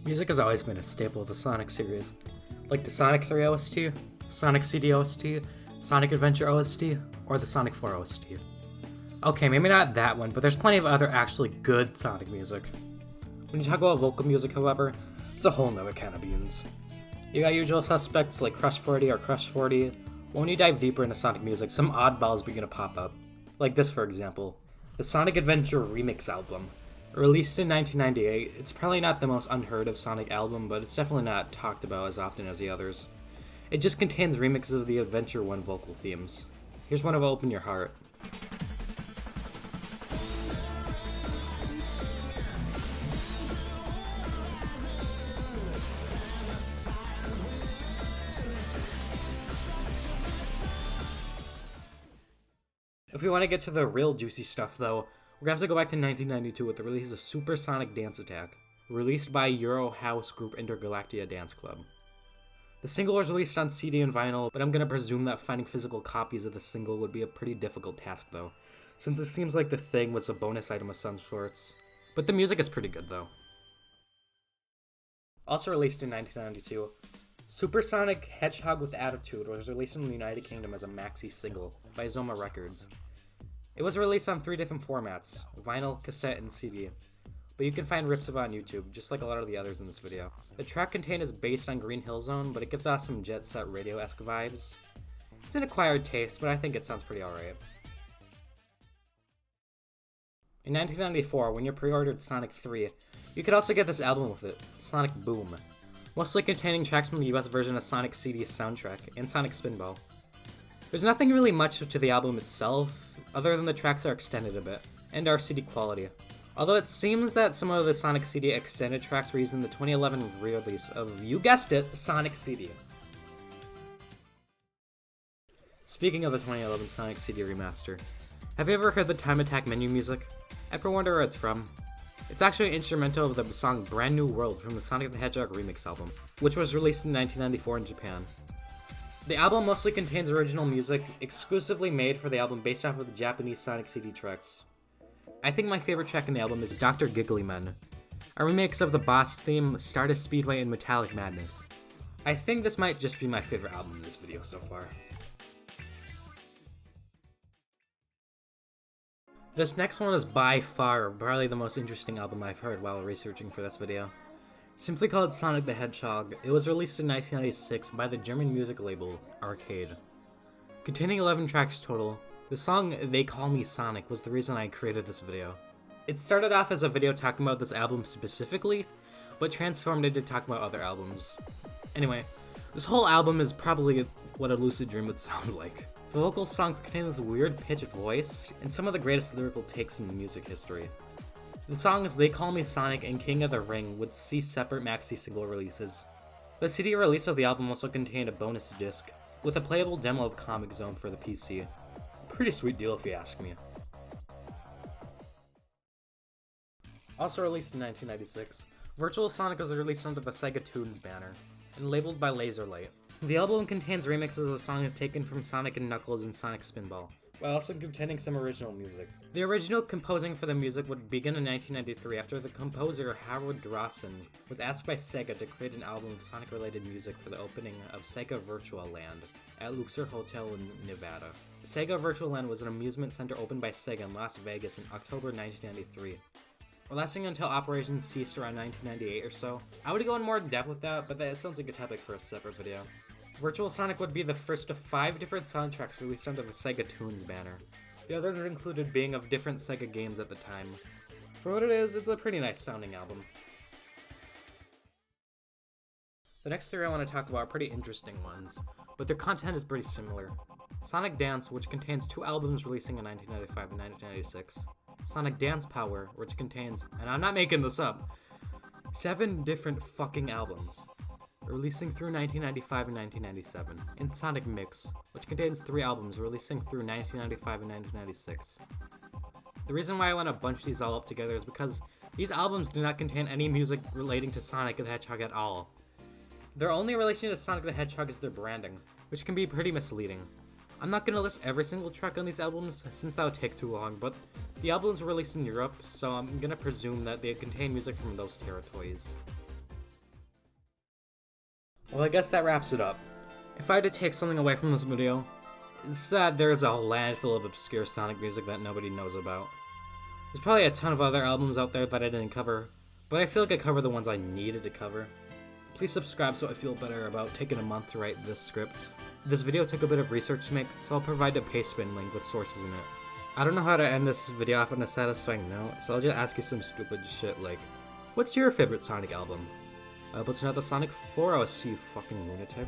Music has always been a staple of the Sonic series, like the Sonic 3 OST, Sonic CD OST, Sonic Adventure OST, or the Sonic 4 OST. Okay, maybe not that one, but there's plenty of other actually good Sonic music. When you talk about vocal music, however, it's a whole nother can of beans. You got usual suspects like Crush 40 or Crush 40, but when you dive deeper into Sonic music, some oddballs begin to pop up. Like this, for example, the Sonic Adventure Remix album. Released in 1998, it's probably not the most unheard of Sonic album, but it's definitely not talked about as often as the others. It just contains remixes of the Adventure 1 vocal themes. Here's one of Open Your Heart. If we want to get to the real juicy stuff though, we're going to have to go back to 1992 with the release of Super Sonic Dance Attack, released by Euro house group Intergalactia Dance Club. The single was released on CD and vinyl, but I'm going to presume that finding physical copies of the single would be a pretty difficult task though, since it seems like the thing was a bonus item of some sorts. But the music is pretty good though. Also released in 1992, Super Sonic Hedgehog with Attitude was released in the United Kingdom as a maxi single by Zoma Records. It was released on 3 different formats, vinyl, cassette, and CD, but you can find rips of it on YouTube, just like a lot of the others in this video. The track contained is based on Green Hill Zone, but it gives off some Jet Set Radio-esque vibes. It's an acquired taste, but I think it sounds pretty alright. In 1994, when you pre-ordered Sonic 3, you could also get this album with it, Sonic Boom, mostly containing tracks from the US version of Sonic CD's soundtrack and Sonic Spinball. There's nothing really much to the album itself, other than the tracks are extended a bit, and are CD quality. Although it seems that some of the Sonic CD extended tracks were used in the 2011 re-release of, you guessed it, Sonic CD. Speaking of the 2011 Sonic CD remaster, have you ever heard the Time Attack menu music? Ever wonder where it's from? It's actually an instrumental of the song Brand New World from the Sonic the Hedgehog remix album, which was released in 1994 in Japan. The album mostly contains original music exclusively made for the album based off of the Japanese Sonic CD tracks. I think my favorite track in the album is Dr. Giggly Men, a remix of the boss theme, Stardust Speedway, and Metallic Madness. I think this might just be my favorite album in this video so far. This next one is by far probably the most interesting album I've heard while researching for this video. Simply called Sonic the Hedgehog, it was released in 1996 by the German music label Arcade. Containing 11 tracks total, the song They Call Me Sonic was the reason I created this video. It started off as a video talking about this album specifically, but transformed into talking about other albums. Anyway, this whole album is probably what a lucid dream would sound like. The vocal songs contain this weird pitched voice, and some of the greatest lyrical takes in music history. The songs They Call Me Sonic and King of the Ring would see separate maxi single releases. The CD release of the album also contained a bonus disc, with a playable demo of Comix Zone for the PC. Pretty sweet deal if you ask me. Also released in 1996, Virtual Sonic was released under the Sega Tunes banner, and labeled by Laserlight. The album contains remixes of songs taken from Sonic & Knuckles and Sonic Spinball, while also containing some original music. The original composing for the music would begin in 1993 after the composer Howard Drossen was asked by Sega to create an album of Sonic-related music for the opening of Sega Virtual Land at Luxor Hotel in Nevada. Sega Virtual Land was an amusement center opened by Sega in Las Vegas in October 1993, lasting until operations ceased around 1998 or so. I would go in more depth with that, but that sounds like a topic for a separate video. Virtual Sonic would be the first of 5 different soundtracks released under the Sega Tunes banner. The others included being of different Sega games at the time. For what it is, it's a pretty nice sounding album. The next 3 I want to talk about are pretty interesting ones, but their content is pretty similar. Sonic Dance, which contains 2 albums releasing in 1995 and 1996. Sonic Dance Power, which contains, and I'm not making this up, 7 different fucking albums, releasing through 1995 and 1997, and Sonic Mix, which contains 3 albums releasing through 1995 and 1996. The reason why I want to bunch these all up together is because these albums do not contain any music relating to Sonic the Hedgehog at all. Their only relation to Sonic the Hedgehog is their branding, which can be pretty misleading. I'm not going to list every single track on these albums, since that would take too long, but the albums were released in Europe, so I'm going to presume that they contain music from those territories. Well, I guess that wraps it up. If I had to take something away from this video, it's that there's a landfill of obscure Sonic music that nobody knows about. There's probably a ton of other albums out there that I didn't cover, but I feel like I covered the ones I needed to cover. Please subscribe so I feel better about taking a month to write this script. This video took a bit of research to make, so I'll provide a Pastebin link with sources in it. I don't know how to end this video off on a satisfying note, so I'll just ask you some stupid shit like, what's your favorite Sonic album? But it's not the Sonic 4 OST, you fucking lunatic.